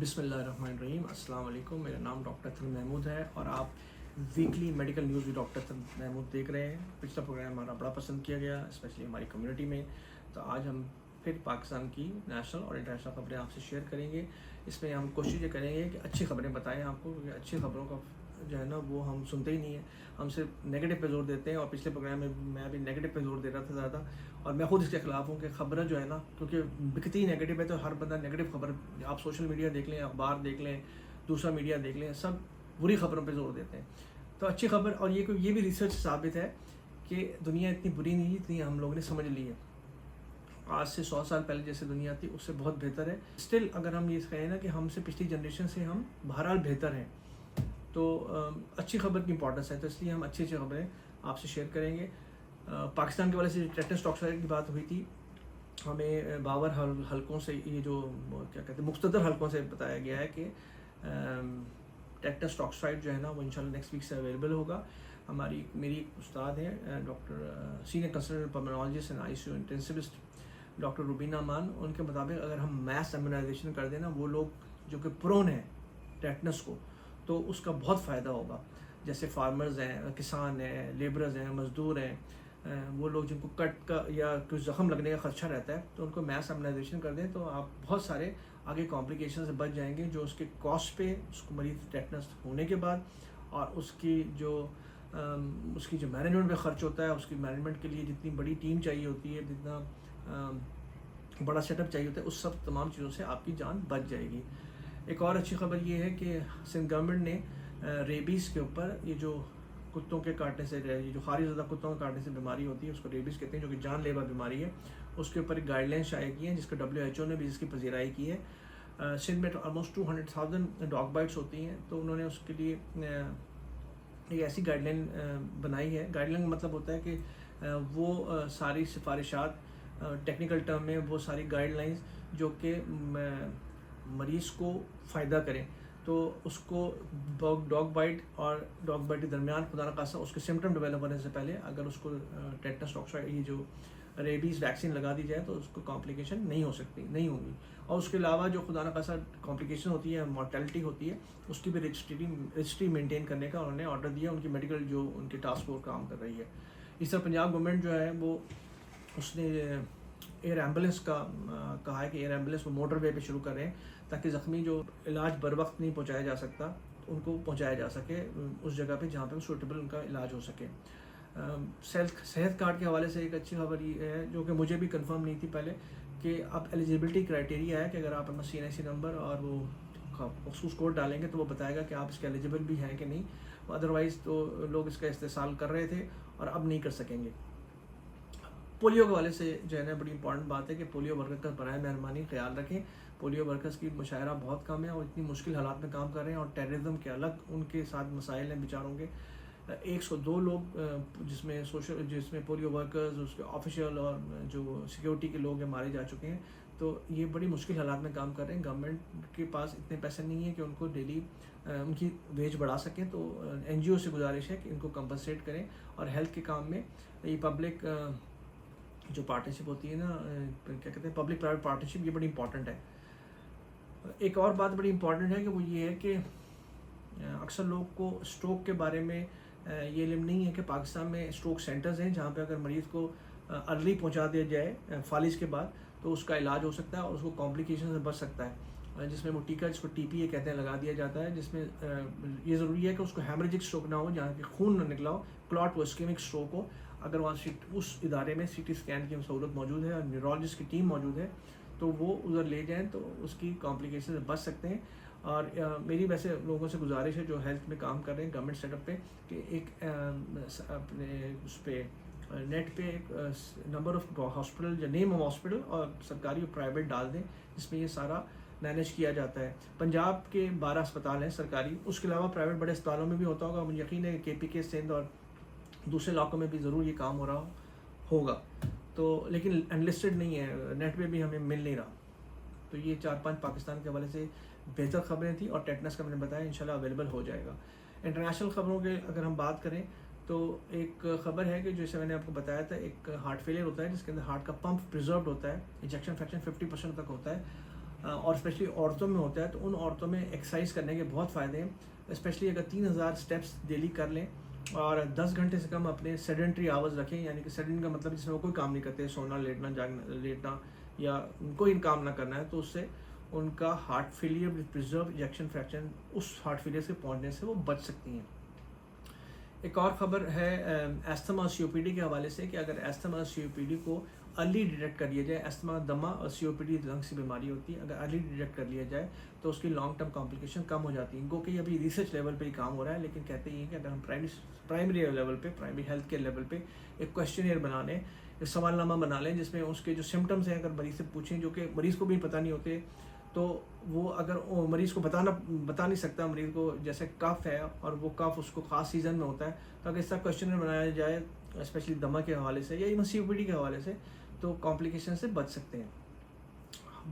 بسم اللہ الرحمن الرحیم. السلام علیکم. میرا نام ڈاکٹر اطہر محمود ہے اور آپ ویکلی میڈیکل نیوز بھی ڈاکٹر اطہر محمود دیکھ رہے ہیں. پچھلا پروگرام ہمارا بڑا پسند کیا گیا، اسپیشلی ہماری کمیونٹی میں. تو آج ہم پھر پاکستان کی نیشنل اور انٹرنیشنل خبریں آپ سے شیئر کریں گے. اس میں ہم کوشش یہ کریں گے کہ اچھی خبریں بتائیں آپ کو، کیونکہ اچھی خبروں کا جو ہے نا وہ ہم سنتے ہی نہیں ہیں. ہم صرف نیگیٹو پہ زور دیتے ہیں، اور پچھلے پروگرام میں میں بھی نیگیٹو پہ زور دے رہا تھا زیادہ. اور میں خود اس کے خلاف ہوں کہ خبریں جو ہے نا، کیونکہ بکتی ہی نیگیٹو ہے، تو ہر بندہ نیگیٹو خبر، آپ سوشل میڈیا دیکھ لیں، اخبار دیکھ لیں، دوسرا میڈیا دیکھ لیں، سب بری خبروں پہ زور دیتے ہیں. تو اچھی خبر، اور یہ بھی ریسرچ ثابت ہے کہ دنیا اتنی بری نہیں جتنی ہم لوگوں نے سمجھ لی ہے. آج سے 100 سال پہلے جیسے دنیا تھی اس سے بہت بہتر ہے. اسٹل اگر ہم یہ کہیں نا کہ ہم سے پچھلی جنریشن سے ہم بہرحال بہتر ہیں، تو اچھی خبر کی امپورٹنس ہے. تو اس لیے ہم اچھی خبریں آپ سے شیئر کریں گے. پاکستان کے والے سے ٹیٹنس ٹاکسائڈ کی بات ہوئی تھی. ہمیں باور حلقوں سے، یہ جو کیا کہتے ہیں، مقتدر حلقوں سے بتایا گیا ہے کہ ٹیٹنس ٹاکسائڈ جو ہے نا وہ انشاءاللہ نیکسٹ ویک سے اویلیبل ہوگا. میری استاد ہیں doctor senior consultant pulmonologist and I C U intensivist doctor Rubina Aman. ان کے مطابق اگر ہم میس امیونائزیشن کر دیں نا، وہ لوگ جو کہ پرون ہیں ٹیٹنس کو، تو اس کا بہت فائدہ ہوگا. جیسے فارمرز ہیں، کسان ہیں، لیبرز ہیں، مزدور ہیں، وہ لوگ جن کو کٹ کا یا کچھ زخم لگنے کا خدشہ رہتا ہے، تو ان کو میس امیونائزیشن کر دیں تو آپ بہت سارے آگے کمپلیکیشن سے بچ جائیں گے، جو اس کے کاسٹ پہ اس کو مریض ٹیٹنس ہونے کے بعد، اور اس کی جو مینجمنٹ پہ خرچ ہوتا ہے، اس کی مینجمنٹ کے لیے جتنی بڑی ٹیم چاہیے ہوتی ہے، جتنا بڑا سیٹ اپ چاہیے ہوتا ہے، اس سب تمام چیزوں سے آپ کی جان بچ جائے گی. ایک اور اچھی خبر یہ ہے کہ سندھ گورنمنٹ نے ریبیز کے اوپر، یہ جو کتوں کے کاٹنے سے، یہ جو خارج زدہ کتوں کے کاٹنے سے بیماری ہوتی ہے، اس کو ریبیز کہتے ہیں، جو کہ جان لیوا بیماری ہے. اس کے اوپر ایک گائیڈ لائن شائع کی ہیں، جس کا WHO نے بھی اس کی پذیرائی کی ہے. سندھ میں آلموسٹ 200,000 ڈاگ بائٹس ہوتی ہیں، تو انہوں نے اس کے لیے ایک ایسی گائیڈ لائن بنائی ہے. گائیڈ لائن کا مطلب ہوتا ہے کہ وہ ساری سفارشات، ٹیکنیکل ٹرم میں وہ ساری گائیڈ لائنز جو کہ مریض کو فائدہ کریں، تو اس کو ڈاگ بائٹ اور ڈاگ بائٹ کے درمیان خدا نخواستہ اس کے سمٹم ڈیولپ ہونے سے پہلے اگر اس کو ٹیٹنس ٹاکسائڈ، یہ جو ریبیز ویکسین لگا دی جائے، تو اس کو کمپلیکیشن نہیں ہوں گی. اور اس کے علاوہ جو خدا نخواستہ کمپلیکیشن ہوتی ہے، مورٹیلٹی ہوتی ہے، اس کی بھی رجسٹری مینٹین کرنے کا انہوں نے آرڈر دیا. ان کی میڈیکل جو ان کی ٹاسک فورس کام کر رہی ہے. اس طرح پنجاب گورنمنٹ جو ہے وہ اس نے ایئر ایمبولینس کا کہا ہے کہ ایئر ایمبولینس وہ موٹر وے پہ شروع کر رہے ہیں، تاکہ زخمی جو علاج بر وقت نہیں پہنچایا جا سکتا، ان کو پہنچایا جا سکے اس جگہ پہ جہاں پہ سوٹیبل ان کا علاج ہو سکے. صحت کارڈ کے حوالے سے ایک اچھی خبر یہ ہے، جو کہ مجھے بھی کنفرم نہیں تھی پہلے، کہ اب ایلیجیبلٹی کرائٹیریا ہے کہ اگر آپ اپنا CNIC نمبر اور وہ مخصوص کوڈ ڈالیں گے تو وہ بتائے گا کہ آپ اس کے ایلیجیبل بھی ہیں کہ نہیں. ادروائز تو لوگ اس کا استحصال کر رہے تھے اور اب نہیں کر سکیں گے. پولیو کے حوالے سے جو ہے نا بڑی امپورٹنٹ بات ہے کہ پولیو ورکر کا برائے مہربانی خیال رکھیں. پولیو ورکرز کی مشاہرہ بہت کم ہے اور اتنی مشکل حالات میں کام کر رہے ہیں، اور ٹیررزم کے الگ ان کے ساتھ مسائل ہیں بیچاروں کے. 102 لوگ جس میں پولیو ورکرز، اس کے آفیشیل اور جو سیکیورٹی کے لوگ ہیں مارے جا چکے ہیں. تو یہ بڑی مشکل حالات میں کام کر رہے ہیں. گورنمنٹ کے پاس اتنے پیسے نہیں ہیں کہ ان کو ڈیلی ان کی ویج بڑھا سکیں. تو NGO سے گزارش ہے کہ ان کو کمپنسیٹ کریں. اور ہیلتھ کے کام میں یہ پبلک جو پارٹنرشپ ہوتی ہے نا، کیا کہتے ہیں، پبلک پرائیویٹ پارٹنرشپ، یہ بڑی امپورٹنٹ ہے. ایک اور بات بڑی امپورٹنٹ ہے کہ وہ یہ ہے کہ اکثر لوگ کو اسٹروک کے بارے میں یہ علم نہیں ہے کہ پاکستان میں اسٹروک سینٹرز ہیں، جہاں پہ اگر مریض کو ارلی پہنچا دیا جائے فالج کے بعد، تو اس کا علاج ہو سکتا ہے اور اس کو کمپلیکیشن سے بچ سکتا ہے. جس میں وہ ٹیکہ، جس کو TPA کہتے ہیں، لگا دیا جاتا ہے. جس میں یہ ضروری ہے کہ اس کو ہیمریجک اسٹروک نہ ہو، جہاں کہ خون نہ نکلا ہو، کلاٹ ہو، اسکیمک اسٹروک ہو. اگر وہاں اس ادارے میں CT اسکین کی سہولت موجود ہے اور نیورولوجسٹ کی ٹیم موجود ہے، تو وہ ادھر لے جائیں تو اس کی کمپلیکیشن سے بچ سکتے ہیں. اور میری ویسے لوگوں سے گزارش ہے جو ہیلتھ میں کام کر رہے ہیں گورنمنٹ سیٹ اپ پہ، کہ ایک اپنے اس پہ نیٹ پہ ایک نمبر آف ہاسپٹل یا نیم آف ہاسپٹل اور سرکاری اور پرائیویٹ ڈال دیں، جس میں یہ سارا مینیج کیا جاتا ہے. پنجاب کے 12 اسپتال ہیں سرکاری، اس کے علاوہ پرائیویٹ بڑے اسپتالوں میں بھی ہوتا ہوگا. مجھے یقین ہے کہ KPK سندھ اور دوسرے علاقوں میں بھی ضرور یہ کام ہو رہا ہوگا. تو لیکن انلسٹڈ نہیں ہے، نیٹ پہ بھی ہمیں مل نہیں رہا. تو یہ 4-5 پاکستان کے حوالے سے بہتر خبریں تھیں. اور ٹیٹنس کا میں نے بتایا انشاءاللہ اویلیبل ہو جائے گا. انٹرنیشنل خبروں کے اگر ہم بات کریں تو ایک خبر ہے کہ جیسے میں نے آپ کو بتایا تھا، ایک ہارٹ فیلئر ہوتا ہے جس کے اندر ہارٹ کا پمپ پریزروڈ ہوتا ہے، انجیکشن فریکشن 50% تک ہوتا ہے. اور اسپیشلی عورتوں میں ہوتا ہے تو ان عورتوں میں ایکسرسائز کرنے کے بہت فائدے ہیں. اسپیشلی اگر 3000 اسٹیپس ڈیلی کر لیں اور 10 گھنٹے سے کم اپنے سیڈنٹری آورز رکھیں, یعنی کہ سیڈنٹری کا مطلب جس میں وہ کوئی کام نہیں کرتے, سونا, لیٹنا یا کوئی کام نہ کرنا ہے, تو اس سے ان کا heart failure with preserved ejection fraction اس ہارٹ فیلئر سے پہنچنے سے وہ بچ سکتی ہیں. ایک اور خبر ہے ایستھما اور سی او پی ڈی کے حوالے سے کہ اگر ایستھما اور سی او پی ڈی کو ارلی ڈیٹیکٹ کر لیا جائے, ایستھما دمہ اور سی او پی ڈی لنگس کی بیماری ہوتی ہے, اگر ارلی ڈیٹیکٹ کر لیا جائے تو اس کی لانگ ٹرم کمپلیکیشن کم ہو جاتی ہیں. گو کہ ابھی ریسرچ لیول پہ ہی کام ہو رہا ہے, لیکن کہتے ہیں کہ اگر ہم پرائمری لیول پہ, پرائمری ہیلتھ کیئر لیول پہ ایک کویشچنیئر بنا لیں, ایک سوال نامہ بنا لیں جس میں اس کے جو سمٹمس ہیں اگر مریض سے پوچھیں, جو کہ مریض کو بھی پتہ نہیں ہوتے, تو وہ اگر مریض کو بتا نہیں سکتا, مریض کو جیسے کف ہے اور وہ کف اس کو خاص سیزن میں ہوتا ہے, تو اگر اس طرح کویشچنر بنایا جائے اسپیشلی دمہ کے حوالے سے یا ایون سی او پی ڈی کے حوالے سے, تو کمپلیکیشن سے بچ سکتے ہیں.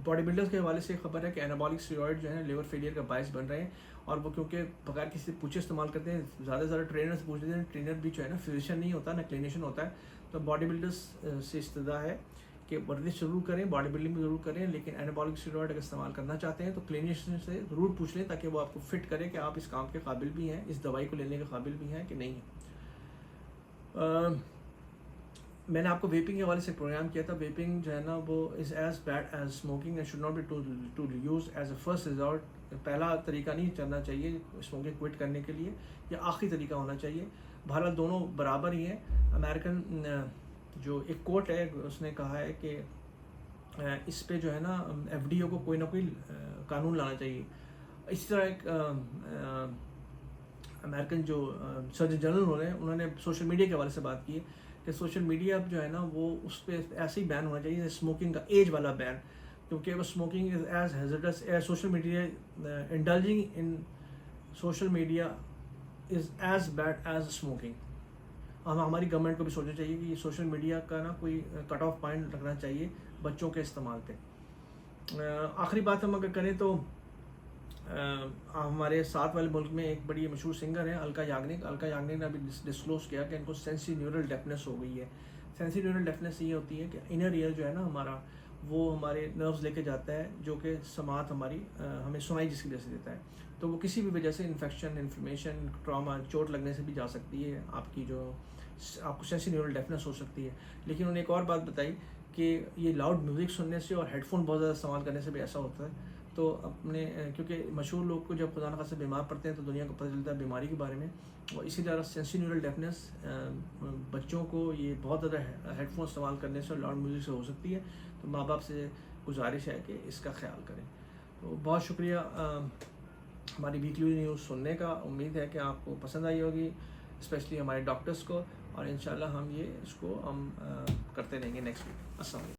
باڈی بلڈرز کے حوالے سے خبر ہے کہ اینابولک اسٹیرائڈ جو ہے لیور فیلئر کا باعث بن رہے ہیں, اور وہ کیونکہ بغیر کسی پوچھے استعمال کرتے ہیں, زیادہ سے زیادہ ٹرینر سے پوچھتے ہیں, ٹرینر بھی جو ہے نا فزیشین نہیں ہوتا, نہ کلینیشین ہوتا ہے. تو باڈی بلڈرز سے استدعا ہے کہ ورزش ضرور کریں, باڈی بلڈنگ بھی ضرور کریں, لیکن اینابولک اسٹیرائڈ اگر استعمال کرنا چاہتے ہیں تو کلینیشین سے ضرور پوچھ لیں تاکہ وہ آپ کو فٹ کرے کہ آپ اس کام کے قابل بھی ہیں, اس دوائی کو لینے کے قابل بھی ہیں کہ نہیں ہیں. میں نے آپ کو ویپنگ کے حوالے سے پروگرام کیا تھا. ویپنگ جو ہے نا وہ is as bad as smoking and should not be to use as a first resort. پہلا طریقہ نہیں چلنا چاہیے اسموکنگ کوئٹ کرنے کے لیے, یا آخری طریقہ ہونا چاہیے. بہرحال دونوں برابر ہی ہیں. امریکن جو ایک کورٹ ہے اس نے کہا ہے کہ اس پہ جو ہے نا ایف ڈی او کو کوئی نہ کوئی قانون لانا چاہیے. اسی طرح ایک امریکن جو سرجن جنرل انہوں نے سوشل میڈیا کے حوالے سے بات کی ہے کہ سوشل میڈیا جو ہے نا وہ اس پہ ایسے ہی بین ہونا چاہیے جیسے اسموکنگ کا ایج والا بین, کیونکہ وہ smoking is as hazardous social media, indulging in social media is as bad as smoking. ہماری گورنمنٹ کو بھی سوچنا چاہیے کہ یہ سوشل میڈیا کا نا کوئی کٹ آف پوائنٹ رکھنا چاہیے بچوں کے استعمال پہ. آخری بات ہم اگر کریں تو ہمارے ساتھ والے ملک میں ایک بڑی مشہور سنگر ہیں الکا یاگنک. الکا یاگنک نے ابھی ڈسکلوز کیا کہ ان کو سینسی نیورل ڈیفنس ہو گئی ہے. سینسی نیورل ڈیفنس یہ ہوتی ہے کہ انر ایئر جو ہے نا ہمارا, وہ ہمارے نروز لے کے جاتا ہے جو کہ سماعت ہماری ہمیں سنائی جس کی وجہ سے دیتا ہے. تو وہ کسی بھی وجہ سے انفیکشن, انفلیمیشن, ٹراما, چوٹ لگنے سے بھی جا سکتی ہے, آپ کو سینسی نیورل ڈیفنس ہو سکتی ہے. لیکن انہوں نے ایک اور بات بتائی کہ یہ لاؤڈ میوزک سننے سے اور ہیڈ فون بہت زیادہ استعمال کرنے سے بھی ایسا ہوتا ہے. تو اپنے کیونکہ مشہور لوگ کو جب خدا نخواستہ بیمار پڑتے ہیں تو دنیا کو پتہ چلتا ہے بیماری کے بارے میں, اور اسی طرح سینسی نیورل ڈیفنس بچوں کو یہ بہت زیادہ ہیڈ فون استعمال کرنے سے اور لاؤڈ میوزک سے ہو سکتی ہے. تو ماں باپ سے گزارش ہے کہ اس کا خیال کریں. تو بہت شکریہ ہماری ویکلی نیوز سننے کا. امید ہے کہ آپ کو پسند آئی ہوگی, اسپیشلی ہمارے ڈاکٹرس کو, اور انشاءاللہ ہم اس کو کرتے رہیں گے نیکسٹ ویک. السلام علیکم.